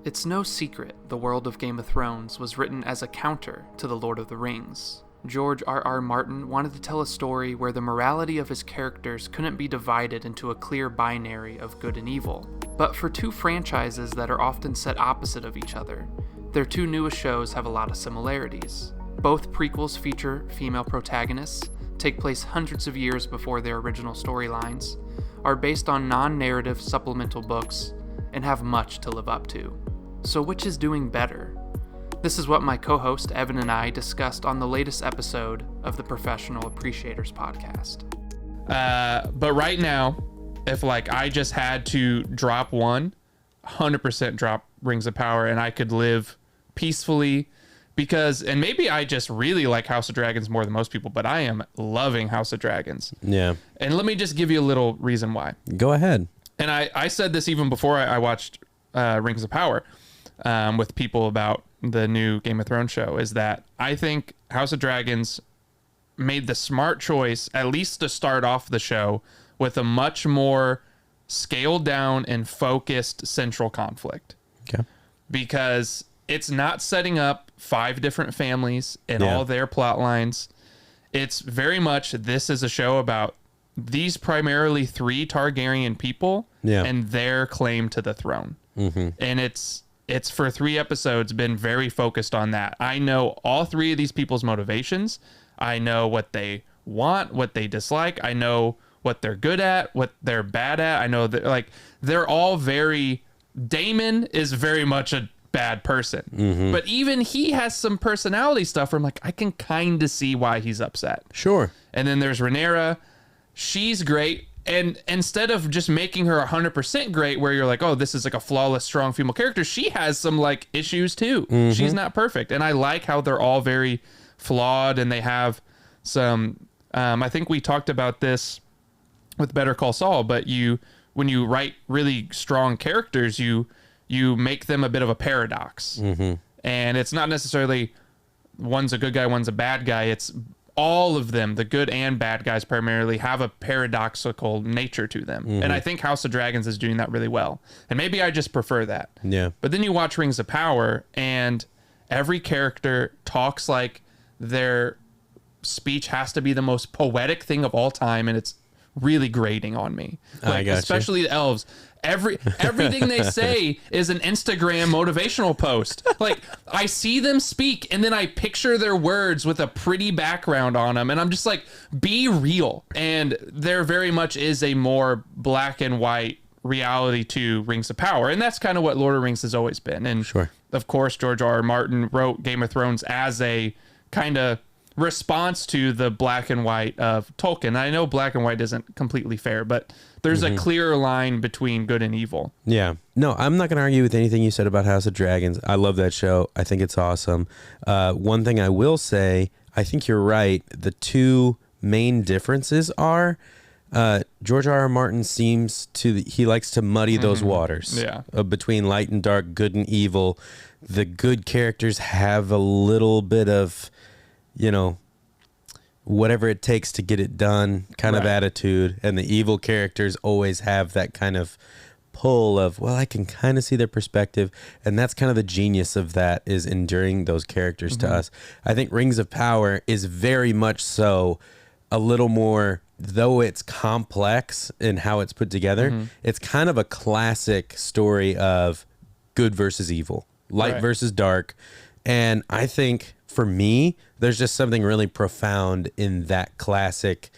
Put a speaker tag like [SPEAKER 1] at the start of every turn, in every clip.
[SPEAKER 1] It's no secret the world of Game of Thrones was written as a counter to The Lord of the Rings. George R.R. Martin wanted to tell a story where the morality of his characters couldn't be divided into a clear binary of good and evil. But for two franchises that are often set opposite of each other, their two newest shows have a lot of similarities. Both prequels feature female protagonists, take place hundreds of years before their original storylines, are based on non-narrative supplemental books, and have much to live up to. So which is doing better? This is what my co-host Evan and I discussed on the latest episode of the Professional Appreciators podcast.
[SPEAKER 2] But right now, if I just had to drop one, 100% drop Rings of Power, and I could live peacefully and maybe I just really like House of Dragons more than most people, but I am loving House of Dragons.
[SPEAKER 3] Yeah.
[SPEAKER 2] And let me just give you a little reason why.
[SPEAKER 3] Go ahead.
[SPEAKER 2] And I said this even before I watched Rings of Power with people about the new Game of Thrones show, is that I think House of Dragons made the smart choice, at least to start off the show, with a much more scaled down and focused central conflict.
[SPEAKER 3] Okay.
[SPEAKER 2] Because it's not setting up 5 different families and all their plot lines. It's very much, this is a show about these primarily 3 Targaryen people and their claim to the throne. Mm-hmm. And it's for 3 episodes been very focused on that. I know all 3 of these people's motivations. I know what they want, what they dislike. I know what they're good at, what they're bad at. I know that they're all very... Daemon is very much a bad person. Mm-hmm. But even he has some personality stuff where I'm I can kind of see why he's upset.
[SPEAKER 3] Sure.
[SPEAKER 2] And then there's Rhaenyra. She's great. And instead of just making her 100% great, where you're oh, this is a flawless, strong female character, she has some issues too. Mm-hmm. She's not perfect. And I like how they're all very flawed, and they have some, I think we talked about this with Better Call Saul, but when you write really strong characters, you make them a bit of a paradox. Mm-hmm. And it's not necessarily one's a good guy, one's a bad guy. It's all of them, the good and bad guys primarily, have a paradoxical nature to them. Mm-hmm. And I think House of Dragons is doing that really well. And maybe I just prefer that.
[SPEAKER 3] Yeah.
[SPEAKER 2] But then you watch Rings of Power, and every character talks like their speech has to be the most poetic thing of all time, and it's really grating on me. Especially the elves. Everything they say is an Instagram motivational post. I see them speak, and then I picture their words with a pretty background on them, and I'm just be real. And there very much is a more black and white reality to Rings of Power, and that's kind of what Lord of the Rings has always been. And
[SPEAKER 3] sure,
[SPEAKER 2] of course, George R.R. Martin wrote Game of Thrones as a kind of response to the black and white of Tolkien. I know black and white isn't completely fair, but there's a clearer line between good and evil.
[SPEAKER 3] Yeah. No, I'm not going to argue with anything you said about House of Dragons. I love that show. I think it's awesome. One thing I will say, I think you're right. The 2 main differences are George R.R. Martin he likes to muddy those waters between light and dark, good and evil. The good characters have a little bit of, whatever it takes to get it done kind of attitude, and the evil characters always have that kind of pull of, well, I can kind of see their perspective, and that's kind of the genius of that, is enduring those characters to us. I think Rings of Power is very much so a little more, though it's complex in how it's put together, it's kind of a classic story of good versus evil, light versus dark. And I think for me, there's just something really profound in that classic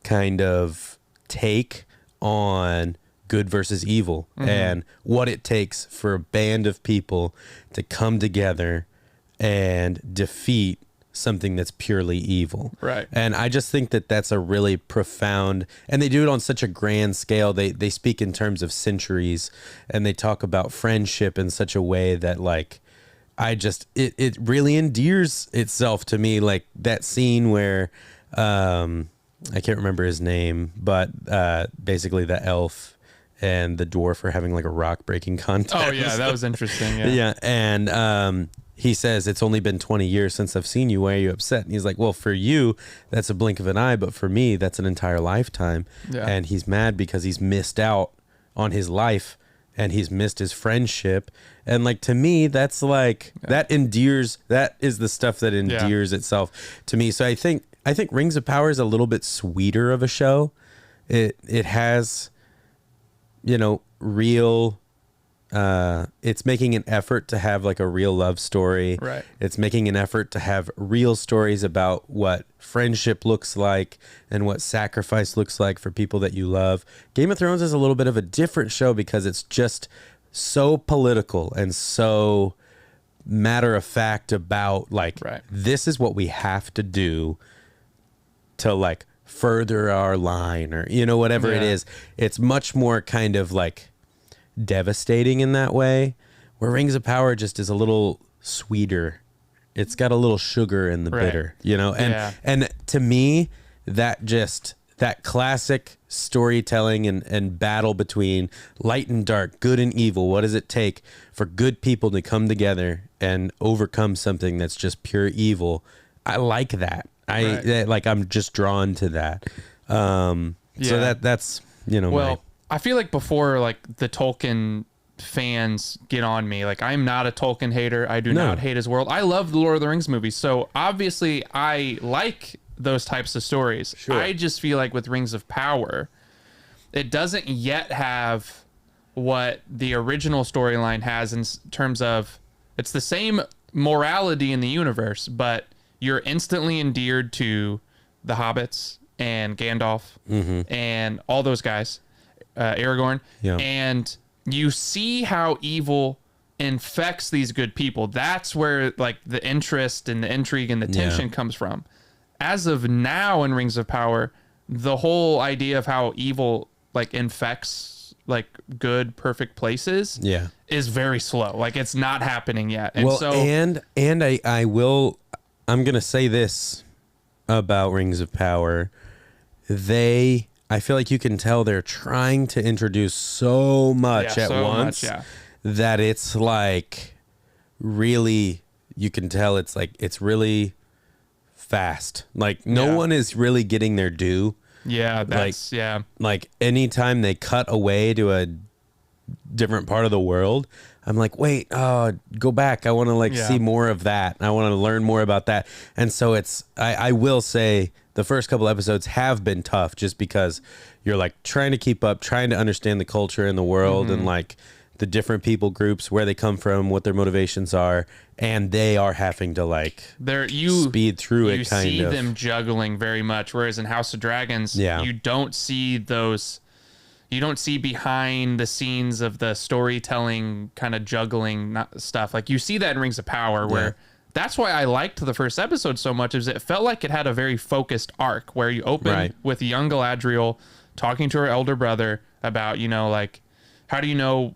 [SPEAKER 3] kind of take on good versus evil and what it takes for a band of people to come together and defeat something that's purely evil.
[SPEAKER 2] Right.
[SPEAKER 3] And I just think that that's a really profound, and they do it on such a grand scale. They speak in terms of centuries, and they talk about friendship in such a way that it really endears itself to me. Like that scene where I can't remember his name, but basically the elf and the dwarf are having a rock breaking contest.
[SPEAKER 2] Oh yeah, that was interesting.
[SPEAKER 3] Yeah. And he says, it's only been 20 years since I've seen you. Why are you upset? And he's like, well, for you, that's a blink of an eye, but for me, that's an entire lifetime. Yeah. And he's mad because he's missed out on his life and he's missed his friendship. And like, to me, that's like, that endears, that is the stuff that endears itself to me. So I think Rings of Power is a little bit sweeter of a show. It has, you know, real, it's making an effort to have like a real love story.
[SPEAKER 2] Right.
[SPEAKER 3] It's making an effort to have real stories about what friendship looks like and what sacrifice looks like for people that you love. Game of Thrones is a little bit of a different show because it's just so political and so matter of fact about like, this is what we have to do to like further our line, or, you know, whatever it is. It's much more kind of like devastating in that way, where Rings of Power just is a little sweeter. It's got a little sugar in the bitter, you know? And to me, that classic storytelling and battle between light and dark, good and evil. What does it take for good people to come together and overcome something that's just pure evil? I like that. I'm just drawn to that. So that's, you know,
[SPEAKER 2] well, I feel like before like the Tolkien fans get on me, like I'm not a Tolkien hater. I do not hate his world. I love the Lord of the Rings movies. So obviously I like those types of stories. Sure. I just feel like with Rings of Power, it doesn't yet have what the original storyline has in terms of, it's the same morality in the universe, but you're instantly endeared to the hobbits and Gandalf and all those guys, Aragorn, and you see how evil infects these good people. That's where like the interest and the intrigue and the tension comes from. As of now in Rings of Power, the whole idea of how evil like infects like good, perfect places is very slow. Like it's not happening yet. And I'm going to say this about Rings of Power. I feel like you can tell they're trying to introduce so much at once that it's like really, you can tell it's like, it's really fast. Like no one is really getting their due. Yeah. That's, like anytime they cut away to a different part of the world, I'm like, wait, go back. I want to like see more of that. I want to learn more about that. And so I will say the first couple episodes have been tough just because you're like trying to keep up, trying to understand the culture in the world and like the different people groups, where they come from, what their motivations are. And they are having to like speed through it kind of. You see them juggling very much. Whereas in House of Dragons, you don't see those. You don't see behind the scenes of the storytelling kind of juggling stuff. Like you see that in Rings of Power, where that's why I liked the first episode so much, is it felt like it had a very focused arc where you open with young Galadriel talking to her elder brother about, you know, like, how do you know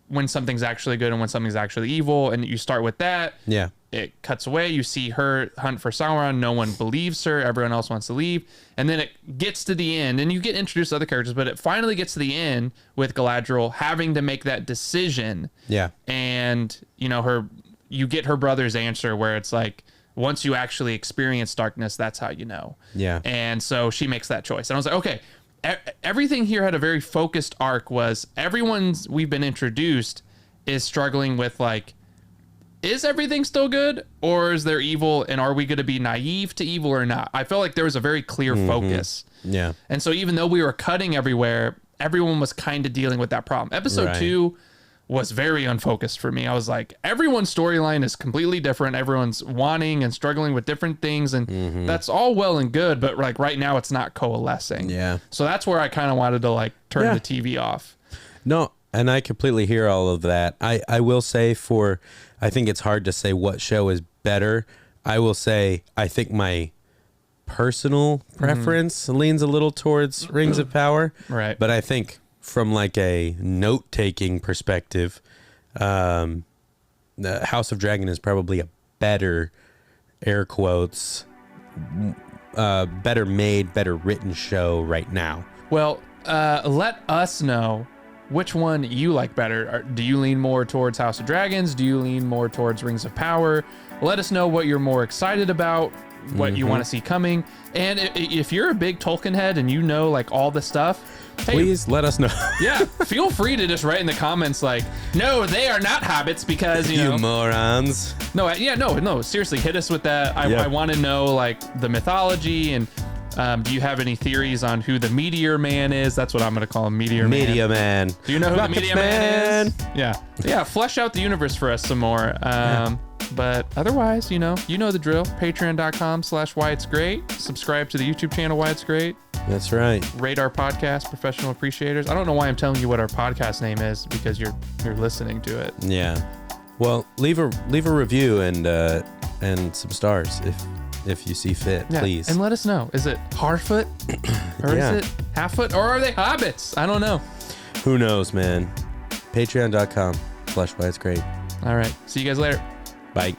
[SPEAKER 2] when something's actually good and when something's actually evil? And you start with that. Yeah. It cuts away. You see her hunt for Sauron. No one believes her. Everyone else wants to leave. And then it gets to the end, and you get introduced to other characters, but it finally gets to the end with Galadriel having to make that decision. Yeah. And, you know, you get her brother's answer where it's like, once you actually experience darkness, that's how you know. Yeah. And so she makes that choice. And I was like, okay, everything here had a very focused arc. Was everyone's we've been introduced is struggling with like, is everything still good, or is there evil, and are we going to be naive to evil or not? I felt like there was a very clear focus. Yeah. And so even though we were cutting everywhere, everyone was kind of dealing with that problem. Episode 2 was very unfocused for me. I was like, everyone's storyline is completely different. Everyone's wanting and struggling with different things, and that's all well and good, but like right now it's not coalescing. Yeah. So that's where I kind of wanted to like turn the TV off. No, and I completely hear all of that. I will say I think it's hard to say what show is better. I will say I think my personal preference leans a little towards Rings of Power. Right. But I think from like a note-taking perspective, the House of Dragon is probably a better, air quotes, better made, better written show right now. Well, let us know which one you like better. Do you lean more towards House of Dragons? Do you lean more towards Rings of Power? Let us know what you're more excited about. what you want to see coming. And if you're a big Tolkien head and you know like all the stuff, hey,
[SPEAKER 3] please let us know.
[SPEAKER 2] yeah, feel free to just write in the comments like, no, they are not hobbits because you know,
[SPEAKER 3] morons.
[SPEAKER 2] No, no, seriously, hit us with that. I want to know like the mythology, and do you have any theories on who the Meteor Man is? That's what I'm going to call him, Meteor Man. Do you know who the Meteor Man is? Yeah, flesh out the universe for us some more. But otherwise, you know the drill. Patreon.com/Why It's Great. Subscribe to the YouTube channel Why It's Great.
[SPEAKER 3] That's right.
[SPEAKER 2] Rate our podcast, Professional Appreciators. I don't know why I'm telling you what our podcast name is, because you're listening to it.
[SPEAKER 3] Yeah. Well, leave a review and some stars if you see fit, please.
[SPEAKER 2] And let us know. Is it Harfoot? Or is it Halffoot? Or are they hobbits? I don't know.
[SPEAKER 3] Who knows, man? Patreon.com/Why It's Great.
[SPEAKER 2] All right. See you guys later.
[SPEAKER 3] Bye.